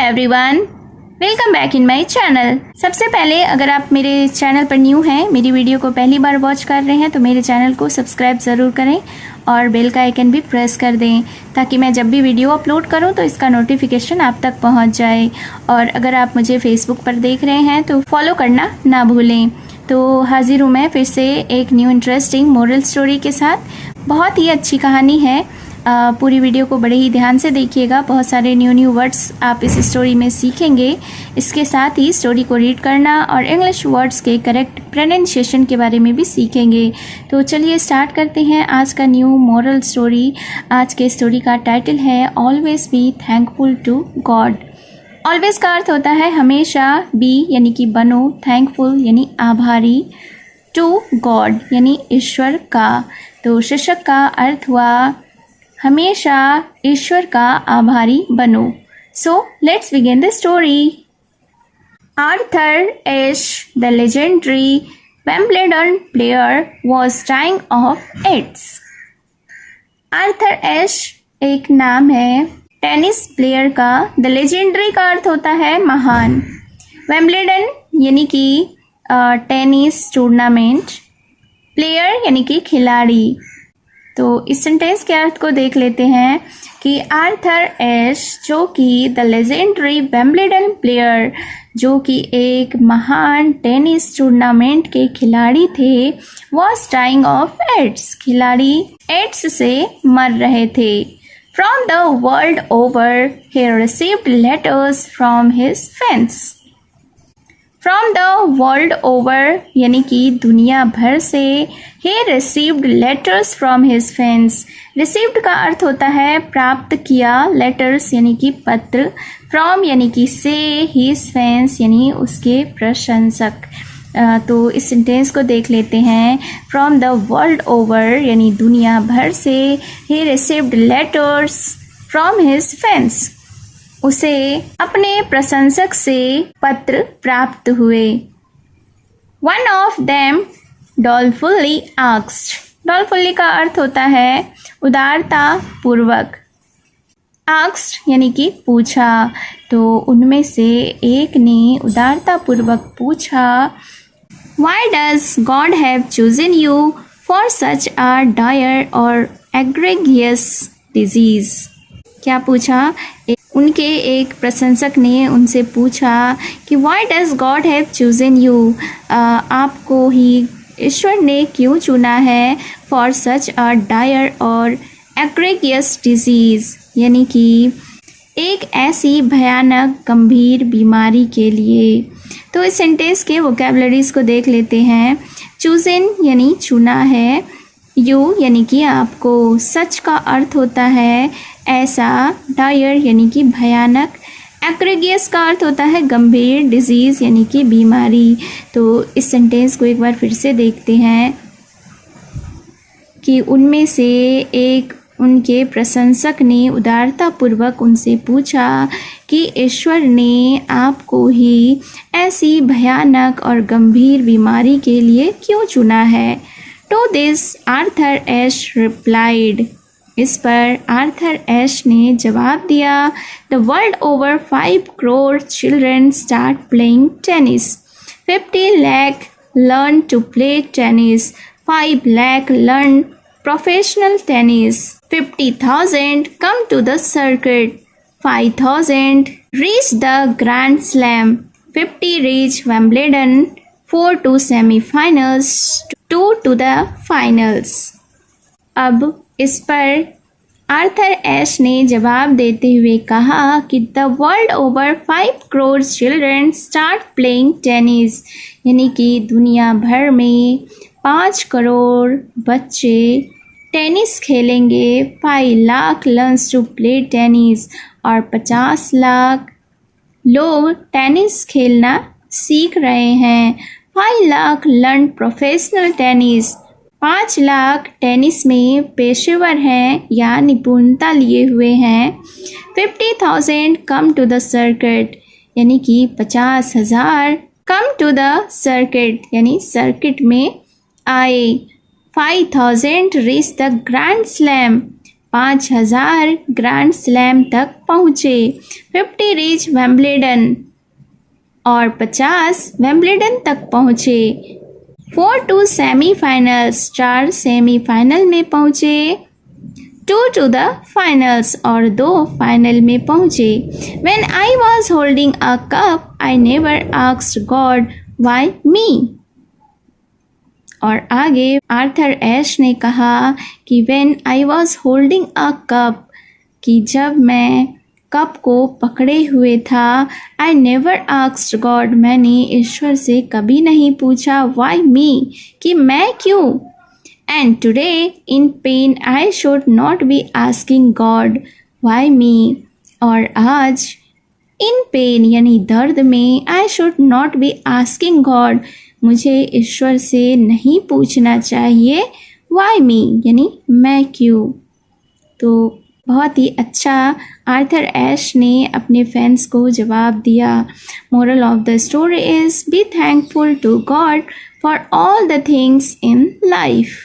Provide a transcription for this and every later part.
Everyone, welcome back in my channel. सबसे पहले अगर आप मेरे चैनल पर न्यू हैं, मेरी वीडियो को पहली बार वॉच कर रहे हैं तो मेरे चैनल को सब्सक्राइब ज़रूर करें और बेल का आइकन भी प्रेस कर दें ताकि मैं जब भी वीडियो अपलोड करूं तो इसका नोटिफिकेशन आप तक पहुंच जाए। और अगर आप मुझे फेसबुक पर देख रहे हैं तो फॉलो करना ना भूलें। तो हाजिर हूँ मैं फिर से एक न्यू इंटरेस्टिंग मोरल स्टोरी के साथ। बहुत ही अच्छी कहानी है, पूरी वीडियो को बड़े ही ध्यान से देखिएगा। बहुत सारे न्यू वर्ड्स आप इस स्टोरी में सीखेंगे। इसके साथ ही स्टोरी को रीड करना और इंग्लिश वर्ड्स के करेक्ट प्रोनाउंसिएशन के बारे में भी सीखेंगे। तो चलिए स्टार्ट करते हैं आज का न्यू मोरल स्टोरी। आज के स्टोरी का टाइटल है always be thankful to God. Always का अर्थ होता है हमेशा, बी यानी कि बनो, थैंकफुल यानी आभारी, टू गॉड यानी ईश्वर का। तो शीर्षक का अर्थ हुआ हमेशा ईश्वर का आभारी बनो। So let's begin the story. Arthur Ashe, the legendary Wimbledon player, was dying of AIDS. Arthur Ashe एक नाम है टेनिस प्लेयर का। द लेजेंडरी का अर्थ होता है महान। विंबलडन यानी कि टेनिस टूर्नामेंट, प्लेयर यानी कि खिलाड़ी। तो इस सेंटेंस के अर्थ को देख लेते हैं कि आर्थर एश जो कि द लेजेंडरी विंबलडन प्लेयर, जो कि एक महान टेनिस टूर्नामेंट के खिलाड़ी थे, was dying of AIDS. खिलाड़ी एड्स से मर रहे थे। From the world over, he received letters from his fans. From the world over यानी कि दुनिया भर से, he received letters from his fans. Received का अर्थ होता है प्राप्त किया, letters यानी कि पत्र, from यानी कि से, his fans यानी उसके प्रशंसक। तो इस सेंटेंस को देख लेते हैं। From the world over यानी दुनिया भर से, he received letters from his fans. उसे अपने प्रशंसक से पत्र प्राप्त हुए। One of them dolefully asked. dolefully का अर्थ होता है उदारता पूर्वक। asked यानी कि पूछा। तो उनमें से एक ने उदारता पूर्वक पूछा, Why does God have chosen you for such a dire or egregious disease? क्या पूछा? उनके एक प्रशंसक ने उनसे पूछा कि why does God have chosen you, आपको ही ईश्वर ने क्यों चुना है, फॉर सच अ डायर और एग्रेगियस डिजीज़ यानी कि एक ऐसी भयानक गंभीर बीमारी के लिए। तो इस सेंटेंस के वोकैबुलरीज को देख लेते हैं। चूजन यानी चुना है, यू यानी कि आपको, सच का अर्थ होता है ऐसा, डायर यानी कि भयानक, एग्रेगियस का अर्थ होता है गंभीर, डिजीज़ यानी कि बीमारी। तो इस सेंटेंस को एक बार फिर से देखते हैं कि उनमें से एक उनके प्रशंसक ने उदारतापूर्वक उनसे पूछा कि ईश्वर ने आपको ही ऐसी भयानक और गंभीर बीमारी के लिए क्यों चुना है। To this Arthur Ashe replied, इस पर आर्थर एश ने जवाब दिया, the world over 5 crore children start playing tennis. 50 lakh learn to play tennis. 5 lakh learn professional tennis. 50,000 come to the circuit. 5,000 reach the Grand Slam. 50 reach Wimbledon. 4 to semi-finals. 2 to the finals. अब इस पर Arthur Ashe ने जवाब देते हुए कहा कि the world over 5 crore children start playing tennis, यानी कि दुनिया भर में 5 करोड़ बच्चे टेनिस खेलेंगे। 5 lakh learns to play tennis, और 50 लाख लोग टेनिस खेलना सीख रहे हैं। 5 lakh learn professional tennis, 5 lakh tennis में पेशेवर हैं या निपुणता लिए हुए हैं। 50,000 कम टू द सर्किट, यानी कि 50,000 कम टू द सर्किट यानी सर्किट में आए। 5,000 reach the grand slam, 5000 grand slam तक पहुँचे। 50 रीच विंबलडन और 50 विंबलडन तक पहुँचे। 4 टू सेमीफाइनल्स, 4 सेमीफाइनल में पहुँचे। 2 टू द फाइनल्स और 2 फाइनल में पहुँचे। When I was holding a cup, I never asked God why me। और आगे आर्थर एश ने कहा कि When I was holding a cup, कि जब मैं कप को पकड़े हुए था, I never asked God, मैंने ईश्वर से कभी नहीं पूछा why me, कि मैं क्यों। And today in pain I should not be asking God why me। और आज in pain यानी दर्द में I should not be asking God, मुझे ईश्वर से नहीं पूछना चाहिए why me यानी मैं क्यों। तो बहुत ही अच्छा आर्थर एश ने अपने फैंस को जवाब दिया। Moral of the story is be thankful to God for all the things in life.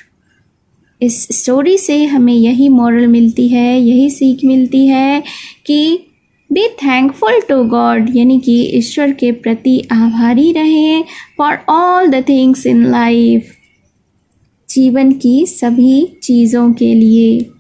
इस स्टोरी से हमें यही मोरल मिलती है, यही सीख मिलती है कि बी थैंकफुल टू गॉड यानी कि ईश्वर के प्रति आभारी रहें for all the things in life, जीवन की सभी चीज़ों के लिए।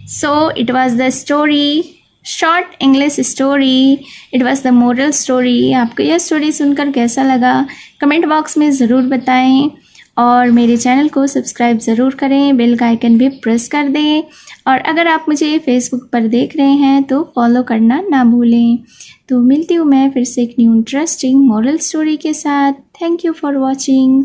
So it was the story, short English story, it was the moral story. आपको यह स्टोरी सुनकर कैसा लगा कमेंट बॉक्स में ज़रूर बताएं और मेरे चैनल को सब्सक्राइब ज़रूर करें, बेल का आइकन भी प्रेस कर दें। और अगर आप मुझे फेसबुक पर देख रहे हैं तो फॉलो करना ना भूलें। तो मिलती हूँ मैं फिर से एक न्यू इंटरेस्टिंग मोरल स्टोरी के साथ। Thank you for watching.